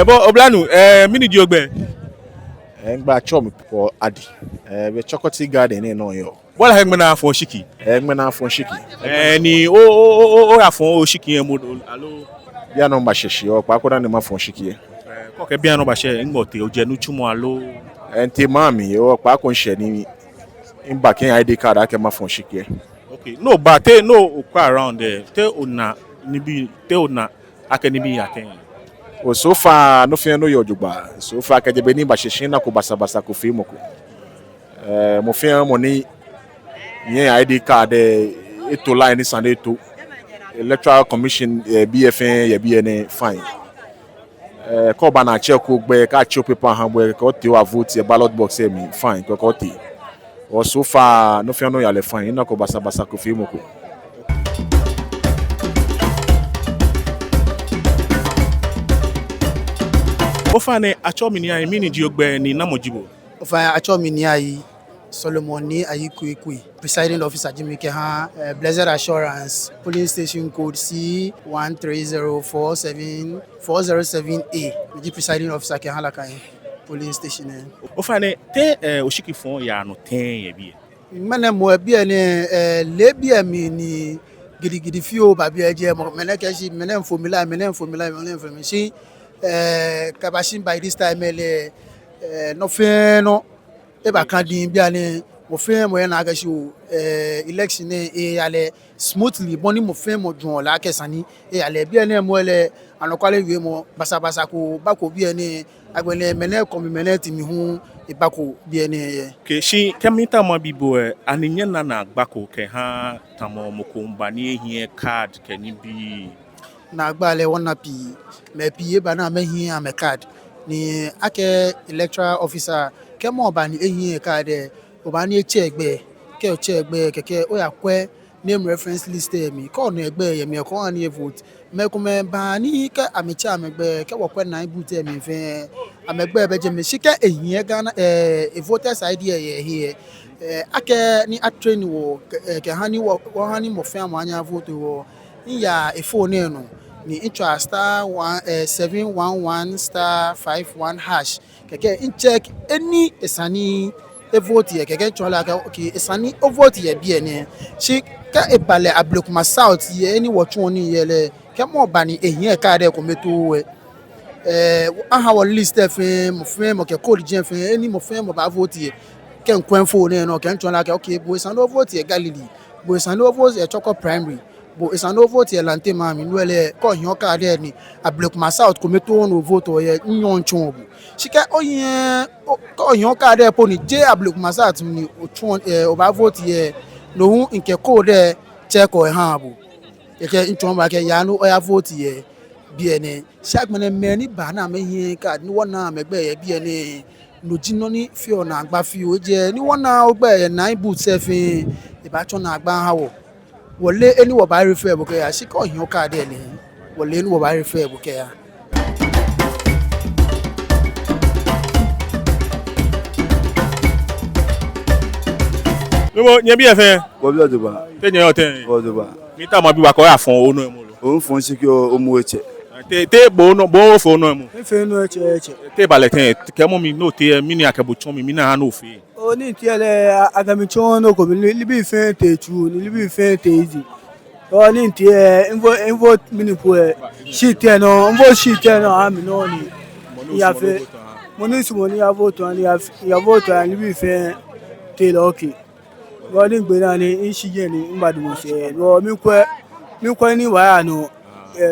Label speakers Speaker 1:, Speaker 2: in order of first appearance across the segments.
Speaker 1: Bo oblanu mini diogbe.
Speaker 2: Ngba chom for adi. Be chocolate garden no yo.
Speaker 1: Bola hegme na afon shiki.
Speaker 2: Ngba na afon shiki.
Speaker 1: Ni o afon shiki yen mo alo.
Speaker 2: Bia no ba hyehyɛ o kwa koda ne ma afon shiki e.
Speaker 1: Ko ke bia no ba hye ngbote o je nu chumo alo.
Speaker 2: Enti mami o kwa ko hye ni mba ken ID card ake ma afon shiki e.
Speaker 1: Okay. No, but they no quite around there. Te una nibi te una ake nibi ake.
Speaker 2: O so far no fe no yo jugba. So far ka jebe ni ba hyehyɛ na ko basa ko fi moko. Mo fe mo ni yen ID card eto line sande to electoral commission BFN ye BN fine. Ko ba na check ko gbe ka check paper han gbe ko te wa vote e ballot box e mi fine ko te. O so far no fe no ya le fine na ko basa ko fi moko.
Speaker 1: Ofane achomi ni ayi mini diogbe ni namojibo.
Speaker 3: Ofane achomi ni ayi Solomon ni ayi Kwekwe, presiding officer Jimike ha Blessed Assurance, police station code C13047407A. The presiding officer ke halaka police station.
Speaker 1: Ofane te oshiki fon ya no ten ye bi.
Speaker 3: Mene mo bi ene le bi mi ni gidigidi fio ba bi eje mo mene ke shi mene formula shi kabashin by this time ele no fe no e ba kan din bia ni mo fe mo na ga shi election e ale smoothly boni mo fe mo dun la kesani e ale bia ni mo ele anokwale wi mo basa ko ba ko bia ni agbele mene community mi hu e ba ko bia ni
Speaker 1: ke shi kemita ma bibo aninye na agbako ke ha tamo mo ko mba ni ehie card ke ni bi
Speaker 3: na agbale wona pi me pi ba na me hin am card ni ake electoral officer ke mo ba ni ehie card o ba ni eche egbe keke o ya kwe name reference list mi ko no egbe ye mi ko an ye vote me ko me ba ni ke amecha amegbe ke wo kwe na boot mi fe amegbe be je me shike ehie Ghana voters ID ye here ake ni a train wo ke hani wo hani mo fe amanya vote wo ya phone no ni intra star 711 *51 hash keke in check any esani e vote ye keke chola ka okay esani o vote ye bi ene shi ka e bale ablokuma south ye any what one ye le ke mo ba ni ehien ka de ko meto we aha wo list mo ke code gen fe any mo fe mo ba vote ye ke nkwan phone no ke chola ka okay bo esani o vote ye Galilee bo esani o vote ye Choko primary bo esani o vote ye Lante mami nwele ko hion ka de ni ablokuma south ko meto no vote ye nyon chon bo shika oyin ko hion ka de po ni je ablokuma south ni o ba vote ye no hu nke code check o han bo ke nchon ba ke ya no o ya vote ye bi ene shagmene meni ba na me hin ka ni wona megbe ye bi ene no jino ni fi ona agba fi o je ni wona ogbe ye 9 boot sefin e ba chon na agba ha wo wole eni wo ba refer bo ke ya shika ohin o ka de ni wole eni wo ba refer bo ke ya
Speaker 1: mo nye bi efe
Speaker 4: wo bi oduba
Speaker 1: te nye oten
Speaker 4: oduba
Speaker 1: mi ta ma bi wa ko ya fon onu emu lo
Speaker 4: o fun shiki o mu eche
Speaker 1: te bo fo onu emu
Speaker 3: fe no eche
Speaker 1: te bale ten ke mo mi no te mi ni akebo chon mi na ha no fe
Speaker 3: o ni ti ele agami chon no ko mi libi fe te chu ni libi fe te easy o ni ti invo mini po sheet no invo sheet no am no ni ya fe mo ni sumo ni ya vote ani ya vote ani libi fe te lo okay go ni gbe na ni insije ni mbadu mo se lo mi kwe ni wa no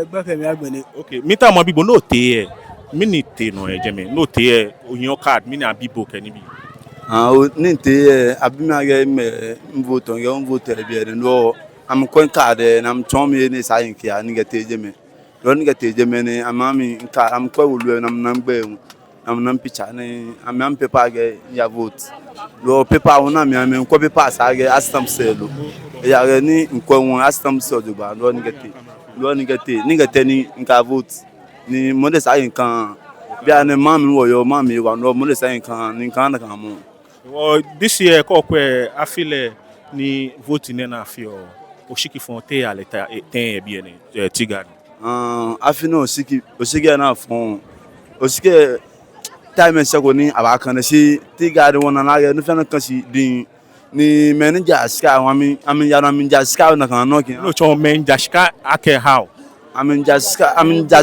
Speaker 3: gbe fe mi agbene
Speaker 1: okay mi ta ma bibo no te mi ni te no je me no te oyin card mi ni abibo ke ni bi
Speaker 4: o ni te abi mi age me vote on yo vote bi ene no am kwen card na am chon mi ni sa yin ki ani ge te je me lo ni ge te je me ni amami nka am kwe wulu na am gbe am na picture ni am paper ge ya vote lo paper wona mi am ko paper sa ge astam selo ya ge ni nko won astam so do ba lo ni gete ni nka vote ni mo de sa yin kan bi an mami wo yo mami wa no mo de sa yin kan ni kan na kan mo
Speaker 1: this year ko kwe afile ni vote ni na afio oshiki fon te ale ten e bi ene tigad
Speaker 4: afino oshiki na fon osike time seko ni abakan si ti gade wona na ye no fe no kan si din ni manager ska wami amin ya no amin ja ska na kan no ki
Speaker 1: no cho men jashka ake how
Speaker 4: amin ja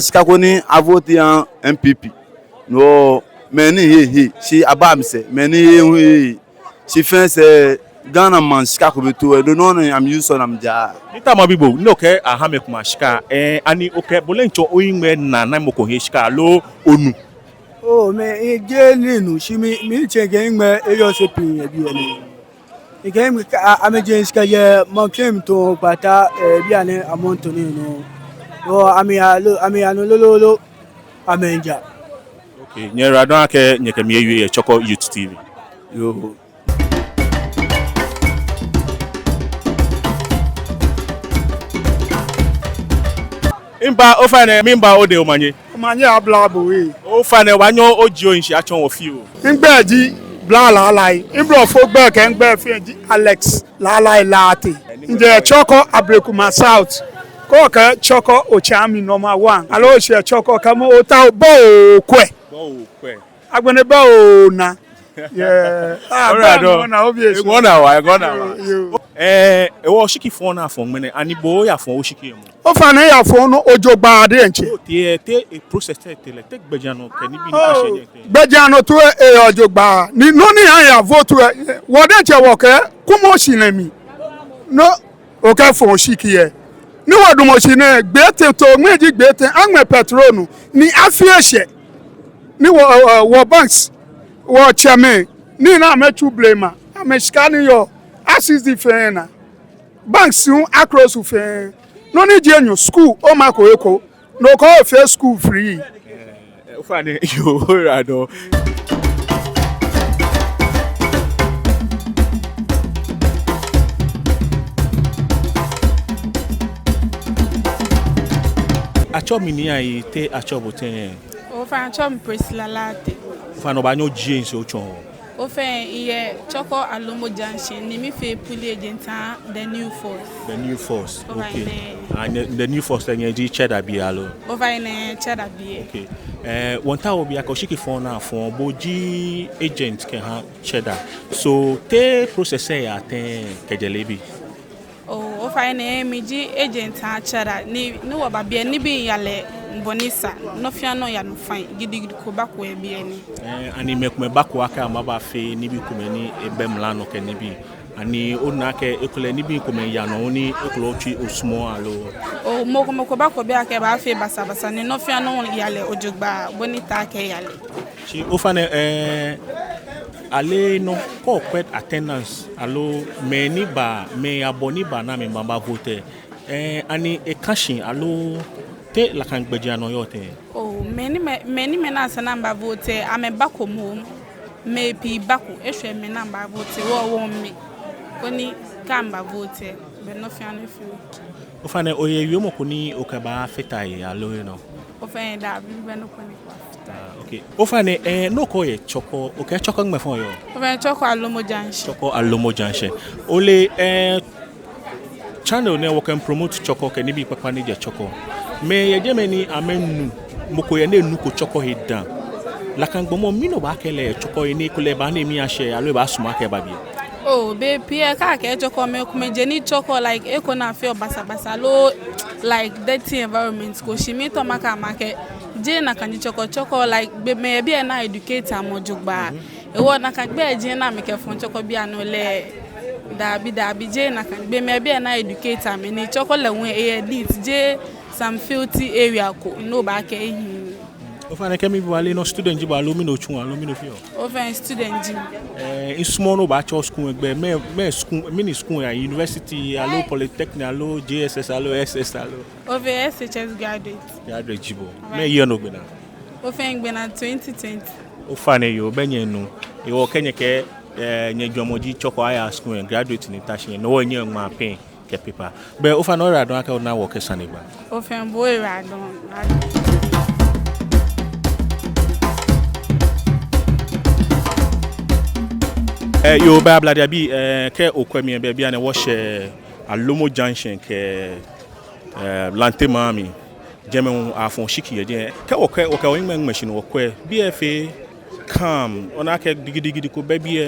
Speaker 4: ska ko ni avoti an MPP no meni he si abam se meni he si fin se Ghana man ska ko betu e do no am use on am ja
Speaker 1: nita mabibo no ke ahame kuma shika ani oke bolencho oyinwe na moko he shika lo onu
Speaker 5: Oh, me je ninu shi mi chege ngme eyo se pin e bi ele. Igem amejen ska ye mo claim to pata bi ane amount ni no. O ami anu lo amenja.
Speaker 1: okay nyera don ake nyeke mi ewie Choco Youth TV
Speaker 4: yo
Speaker 1: imba ofane mimba ode omanye
Speaker 5: Manye abla bowe.
Speaker 1: ofane wanyo oji nshi achon wo fi o
Speaker 5: Ngbe ji bla la lai. Imbro fo gbe ke ngbe fi ji Alex la lai lati. Nje Choco Abrekuma South. Ko ka Choco Ochami number 1. Alo she Choco kamo ota bo kwe.
Speaker 1: bo kwe
Speaker 5: Agbene bo na. Yeah.
Speaker 1: alright
Speaker 5: na obvious.
Speaker 1: gona wa ewo shiki fon na fon mene ani bo ya fon o shiki mo
Speaker 5: O fa na ya fo no ojogba de nche.
Speaker 1: te e process te le te gbejano ke ni bi ni ka se
Speaker 5: Gbeja no to ojogba ni no ni ya vote wo de nche wo ke kumo sinemi. No o ka fo shiki ye. Ni wo du mo sine gbe te to meji gbe te anwe petrol ni afiese. Ni wo banks wo chairman ni na mechu blame am scan yo assist the fena. Banks un across fe. No ni je nyu school o ma ko eko no ko fe school free
Speaker 1: ofane yo rado acho mini ai te acho boten
Speaker 6: O fa chom Priscilla Late.
Speaker 1: ofane ba nyo James ochon
Speaker 6: O fa iye Choco Alomo Junction ni mi fe police agent the new force.
Speaker 1: the new force
Speaker 6: Alright,
Speaker 1: okay and the new force then ji cheddar bi alo
Speaker 6: O fa ne chada bie.
Speaker 1: okay wonta obi akoshiki phone na phone boji agent ke ha cheddar so te processor ya ten kejelebi
Speaker 6: O fa ne mi ji agent chada ni wo ba bie ni bi yale Bonisa no fia no ya no fine gidigidi ko ba ko e bie ni.
Speaker 1: Ani mekume bako aka amaba fe ni bi kumeni ebemla no ke ni bi ani ona ke ekole ni bi kumen ya no ni ekolo twi osmo alo
Speaker 6: O mo ko ba ko be aka ba fe basa ni no fia no yale ojogba bonita ke yale.
Speaker 1: chi ofane ale no ko kwet attendance alo me ni ba me aboni ba na me mamba vote ani e kashin alo te la kan gbeja no yote
Speaker 6: Oh, many men as a number vote, I'm a bako mom, maybe bako, issue me number vote, or won me. Only camba vote, but no fan if you
Speaker 1: ofane oye yomo kuni okaba fetai alo no
Speaker 6: offend that, we went upon
Speaker 1: okay ofane no ko ye Choco okay Choco ngme fon yo
Speaker 6: it. Choco Alomo Junction.
Speaker 1: Choco Alomo Junction ole channel ne wo can promote Choco ke ni bi papa ni je Choco me ye je meni amenu moko ye ne nu ko Choco hidan la kan gbomo mi no ba kele Choco ni ko le ba na mi ase alo ba suma ke ba bi
Speaker 6: Oh, baby, I can't Choco me Jenny Choco like eco na feel basa low like dirty environment go she meet to market Jane can Choco like maybe an educator mojugba. E won na kan be Jane na make fun Choco bi anole dabi Jane can be maybe an educator me ni Choco le won e edit je some filthy area ko no ba ke hin.
Speaker 1: ofane ke mi bi wale no student ji ba alumino chun alumino fi o
Speaker 6: Over student ji.
Speaker 1: in small no ba cho school egbe me school mini school ya university alo polytechnic alo JSS alo SS alo
Speaker 6: Over SHS graduate.
Speaker 1: ya de jibo me year no gbe na
Speaker 6: Over ngbe 2020.
Speaker 1: ofane yo benye nu e wo kenye ke nye jomoji Choco high school graduate ni tashi no wo nye nwa pen ke paper be ofane ora don aka na work sanigba
Speaker 6: Over boy radon.
Speaker 1: yo ba bladia bi ke okwemi be bia na wo she Alomo Junction ke lante mami jeme afon shiki ye ke oka wing machine okwe BFA calm ona ke digidi ko baby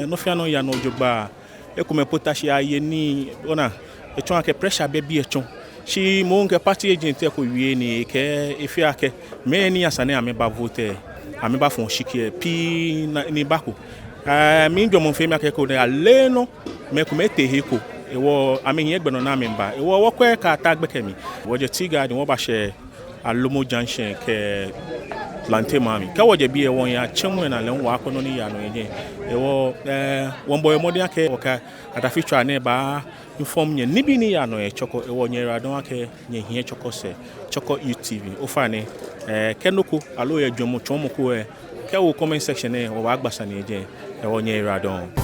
Speaker 1: no fia no ya no jogba ekume potash aye ni ona etun ake pressure baby etun shi mo nke party agent e ko wie ni ke efi ake me ni asane ameba vote ameba fon shiki pi ni bako mi ndo mo fe mi ake ko de ale no me ko mete heko ewo amenye gbeno na memba ewo wokwe ka tagbe kemi woje tiga de wo ba she alomo junction ke plante mami ka woje bi ewon ya chemu na le nwa akono ni ya no ye ewo won boy modi ake oka ata feature na ba inform nye nibi ni ya no e choko ewo nyera don ake nye hie choko se choko UTV ofane kenoko alo ye dwomo chomo ko ke wo comment section e wo agbasa ni je ewo nyera don